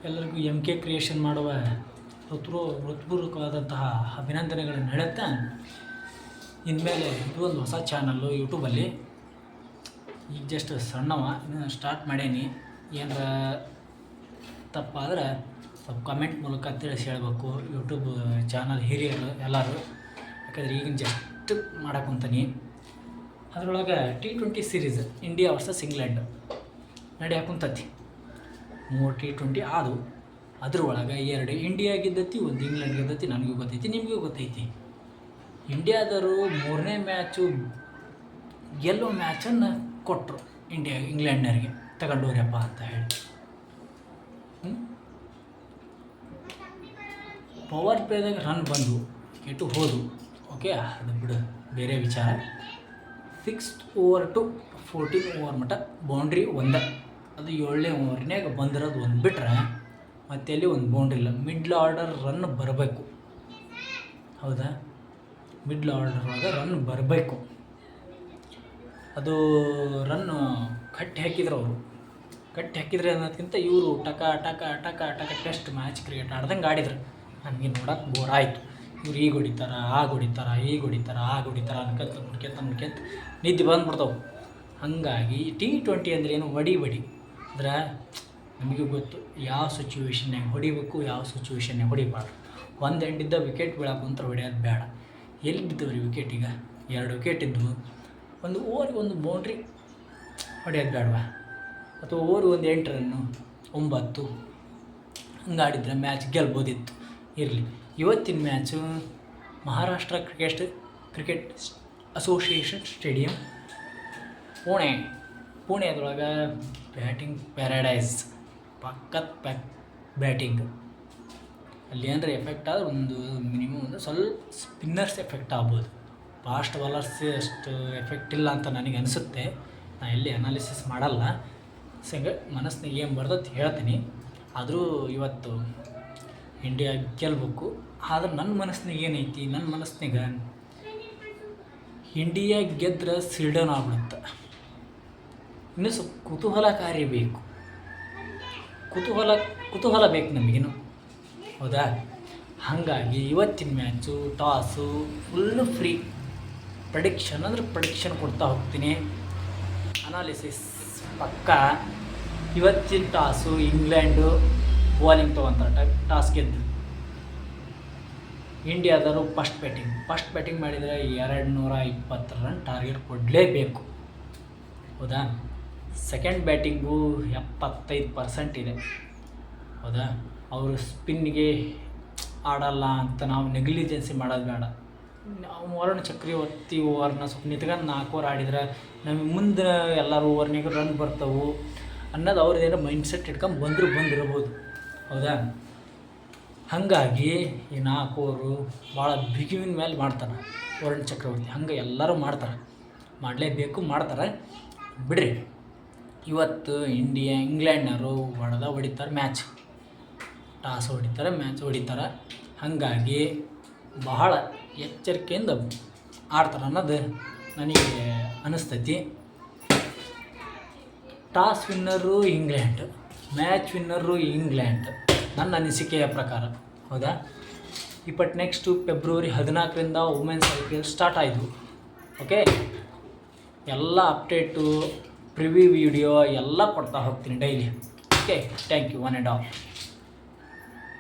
ಎಲ್ಲರಿಗೂ MK creation ಮಾಡುವ ಹೃತ್ಪೂರ್ವಕವಾದಂತಹ ಅಭಿನಂದನೆಗಳನ್ನು ಹೇಳುತ್ತಾ, ಇನ್ಮೇಲೆ ಇದು ಒಂದು ಹೊಸ ಚಾನಲ್ಲು ಯೂಟ್ಯೂಬಲ್ಲಿ. ಈಗ ಜಸ್ಟ್ ಸಣ್ಣವ ಇನ್ನು ಸ್ಟಾರ್ಟ್ ಮಾಡೇನಿ. ಏನಾರ ತಪ್ಪಾದ್ರೆ ಸ್ವಲ್ಪ ಕಮೆಂಟ್ ಮೂಲಕ ತಿಳಿಸಿ ಹೇಳಬೇಕು. ಯೂಟ್ಯೂಬ್ ಚಾನಲ್ ಹಿರಿಯರು ಎಲ್ಲರೂ, ಯಾಕಂದ್ರೆ ಈಗಿನ ಜಸ್ಟ್ ಮಾಡಕ್ಕಂತೀನಿ. ಅದರೊಳಗೆ T20 series India versus England ನಡೆಯಾಕುಂತತಿ. 3 T20 ಆದವು. ಅದ್ರೊಳಗೆ 2 ಇಂಡಿಯಾ ಗೆದ್ದತಿ, 1 ಇಂಗ್ಲೆಂಡ್ ಗೆದ್ದತಿ. ನನಗೂ ಗೊತ್ತೈತಿ, ನಿಮಗೂ ಗೊತ್ತೈತಿ. ಇಂಡಿಯಾದವರು 3ನೇ ಮ್ಯಾಚು ಗೆಲ್ಲೋ ಮ್ಯಾಚನ್ನು ಕೊಟ್ಟರು ಇಂಗ್ಲೆಂಡ್ನವ್ರಿಗೆ, ತಗೊಂಡೋರ್ಯಪ್ಪ ಅಂತ ಹೇಳಿ. ಪವರ್ ಪ್ಲೇದಾಗ ರನ್ ಬಂದು ಕೆಟ್ಟು ಹೋದು, ಓಕೆ, ಅದು ಬಿಡು, ಬೇರೆ ವಿಚಾರ. 6 ಓವರ್ ಟು 14 ಓವರ್ ಮಟ್ಟ ಬೌಂಡ್ರಿ ಒಂದ, ಅದು 7ನೇ ಓವರ್ನಾಗ ಬಂದಿರೋದು ಒಂದು ಬಿಟ್ರೆ ಮತ್ತೆ ಅಲ್ಲಿ ಒಂದು ಬೌಂಡ್ರಿ ಇಲ್ಲ. ಮಿಡ್ಲ್ ಆರ್ಡರ್ ರನ್ ಬರಬೇಕು, ಹೌದಾ? ಮಿಡ್ಲ್ ಆರ್ಡರ್ ಒಳಗೆ ರನ್ ಬರಬೇಕು. ಅದು ರನ್ನು ಕಟ್ಟಿ ಹಾಕಿದ್ರು ಅವರು. ಕಟ್ಟಿ ಹಾಕಿದ್ರೆ ಅನ್ನೋದಕ್ಕಿಂತ ಇವರು ಟಕ ಟಕ ಟಕ ಟಕ ಟೆಸ್ಟ್ ಮ್ಯಾಚ್ ಕ್ರಿಕೆಟ್ ಆಡ್ದಂಗೆ ಆಡಿದ್ರು. ನನಗೆ ನೋಡೋಕೆ ಬೋರ್ ಆಯಿತು. ಇವ್ರು ಈಗ ಹೊಡಿತಾರ, ಆಗ ಹೊಡಿತಾರ, ಈಗ ಹೊಡಿತಾರ, ಆಗ ಹೊಡಿತಾರ ಅನ್ಕೊಂತ ನಿದ್ದೆ ಬಂದ್ಬಿಡ್ತಾವೆ. ಹಾಗಾಗಿ T20 ಅಂದ್ರೆ ಏನು, ಹೊಡಿ ಅಂದ್ರೆ ನಮಗೂ ಗೊತ್ತು ಯಾವ ಸಿಚುವೇಶನ್ನಾಗ ಹೊಡಿಬೇಕು, ಯಾವ ಸಿಚುವೇಶನ್ನಾಗ ಹೊಡಿಬಾರ್ದು. ಒಂದು ಎಂಡಿದ್ದ ವಿಕೆಟ್ ಬೀಳಕ್ಕಂತ ಹೊಡೆಯೋದು ಬೇಡ. ಎಲ್ಲಿ ಬಿದ್ದವ್ರಿ ವಿಕೆಟ್? ಈಗ 2 ವಿಕೆಟ್ ಇದ್ದವು. ಒಂದು ಓವರಿಗೆ ಒಂದು ಬೌಂಡ್ರಿ ಹೊಡೆಯೋದು ಬೇಡವಾ? ಅಥವಾ ಓವರಿಗೆ ಒಂದು 8 ರನ್ನು, 9 ಹಂಗಾಡಿದ್ರೆ ಮ್ಯಾಚ್ ಗೆಲ್ಬೋದಿತ್ತು. ಇರಲಿ, ಇವತ್ತಿನ match Maharashtra cricket association stadium, ಪುಣೆದೊಳಗೆ ಬ್ಯಾಟಿಂಗ್ ಪ್ಯಾರಡೈಸ್, ಪಕ್ಕದ ಬ್ಯಾಟಿಂಗ್. ಅಲ್ಲಿ ಏನಾರ ಎಫೆಕ್ಟ್ ಆದರೆ ಒಂದು ಮಿನಿಮಮ್ ಒಂದು ಸ್ವಲ್ಪ ಸ್ಪಿನ್ನರ್ಸ್ ಎಫೆಕ್ಟ್ ಆಗ್ಬೋದು. ಫಾಸ್ಟ್ ಬಾಲರ್ಸ್ ಅಷ್ಟು ಎಫೆಕ್ಟ್ ಇಲ್ಲ ಅಂತ ನನಗೆ ಅನಿಸುತ್ತೆ. ನಾನು ಎಲ್ಲಿ ಅನಾಲಿಸಿಸ್ ಮಾಡಲ್ಲ. ಹಂಗೆ ಮನಸ್ಸಿನಾಗ ಏನು ಬರ್ತದೆ ಹೇಳ್ತೀನಿ. ಆದರೂ ಇವತ್ತು ಇಂಡಿಯಾ ಗೆಲ್ಬೇಕು. ಆದ್ರೆ ನನ್ನ ಮನಸ್ಸಿನಾಗ ಏನೈತಿ, ನನ್ನ ಮನಸ್ಸಿನಾಗ ಇಂಡಿಯಾ ಗೆದ್ರೆ ಸಿಲ್ಡನ್ ಆಗ್ಬಿಡುತ್ತೆ. ಇನ್ನೂ ಸ್ವಲ್ಪ ಕುತೂಹಲಕಾರಿ ಬೇಕು, ಕುತೂಹಲ ಬೇಕು ನಮಗಿನ್ನು, ಹೌದಾ? ಹಾಗಾಗಿ ಇವತ್ತಿನ ಮ್ಯಾಚು ಟಾಸು ಫುಲ್ಲು ಫ್ರೀ. ಪ್ರಡಿಕ್ಷನ್ ಕೊಡ್ತಾ ಹೋಗ್ತೀನಿ. ಅನಾಲಿಸಿಸ್ ಪಕ್ಕ. ಇವತ್ತಿನ ಟಾಸು ಇಂಗ್ಲೆಂಡು ಬೌಲಿಂಗ್ ತೊಗೊತಾರೆ, ಟಾಸ್ ಗೆದ್ದು. ಇಂಡಿಯಾದವರು ಫಸ್ಟ್ ಬ್ಯಾಟಿಂಗ್ ಮಾಡಿದರೆ 220 ರನ್ ಟಾರ್ಗೆಟ್ ಕೊಡಲೇಬೇಕು, ಹೌದಾ? ಸೆಕೆಂಡ್ ಬ್ಯಾಟಿಂಗು 75% ಇದೆ, ಹೌದಾ? ಅವರು ಸ್ಪಿನ್ನಿಗೆ ಆಡಲ್ಲ ಅಂತ ನಾವು ನೆಗ್ಲಿಜೆನ್ಸಿ ಮಾಡೋದು ಬೇಡ. ನಾವು ವರುಣ್ ಚಕ್ರವರ್ತಿ ಓವರ್ನ ಸ್ವಲ್ಪ ನಿಂತ್ಕೊಂಡು 4 ಓವರ್ ಆಡಿದ್ರೆ ನಮಗೆ ಮುಂದೆ ಎಲ್ಲರೂ ಓವರ್ನಾಗ ರನ್ ಬರ್ತವೆ ಅನ್ನೋದು ಅವ್ರದ್ದೇನೋ ಮೈಂಡ್ಸೆಟ್ ಇಟ್ಕೊಂಡು ಬಂದಿರ್ಬೋದು, ಹೌದಾ? ಹಾಗಾಗಿ ಈ 4 ಓವರು ಭಾಳ ಬಿಗುವಿನ ಮೇಲೆ ಮಾಡ್ತಾರೆ ವರುಣ್ ಚಕ್ರವರ್ತಿ. ಹಂಗೆ ಎಲ್ಲರೂ ಮಾಡಲೇಬೇಕು, ಮಾಡ್ತಾರೆ. ಬಿಡ್ರಿ, ಇವತ್ತು ಇಂಗ್ಲೆಂಡ್ನವರು ಹೊಡಿತಾರೆ ಮ್ಯಾಚ್, ಟಾಸ್ ಹೊಡಿತಾರೆ, ಮ್ಯಾಚ್ ಹೊಡಿತಾರೆ. ಹಾಗಾಗಿ ಬಹಳ ಎಚ್ಚರಿಕೆಯಿಂದ ಆಡ್ತಾರೆ ಅನ್ನೋದು ನನಗೆ ಅನ್ನಿಸ್ತೈತಿ. Toss winner England, match winner England, ನನ್ನ ಅನಿಸಿಕೆಯ ಪ್ರಕಾರ, ಹೌದಾ? ನೆಕ್ಸ್ಟು ಫೆಬ್ರವರಿ 14ರಿಂದ ವುಮೆನ್ಸ್ IPL ಸ್ಟಾರ್ಟ್ ಆಯಿತು, ಓಕೆ? ಎಲ್ಲ ಅಪ್ಡೇಟು, ಪ್ರಿವ್ಯೂ ವಿಡಿಯೋ ಎಲ್ಲ ಕೊಡ್ತಾ ಹೋಗ್ತೀನಿ daily, okay? Thank you, 1 and all.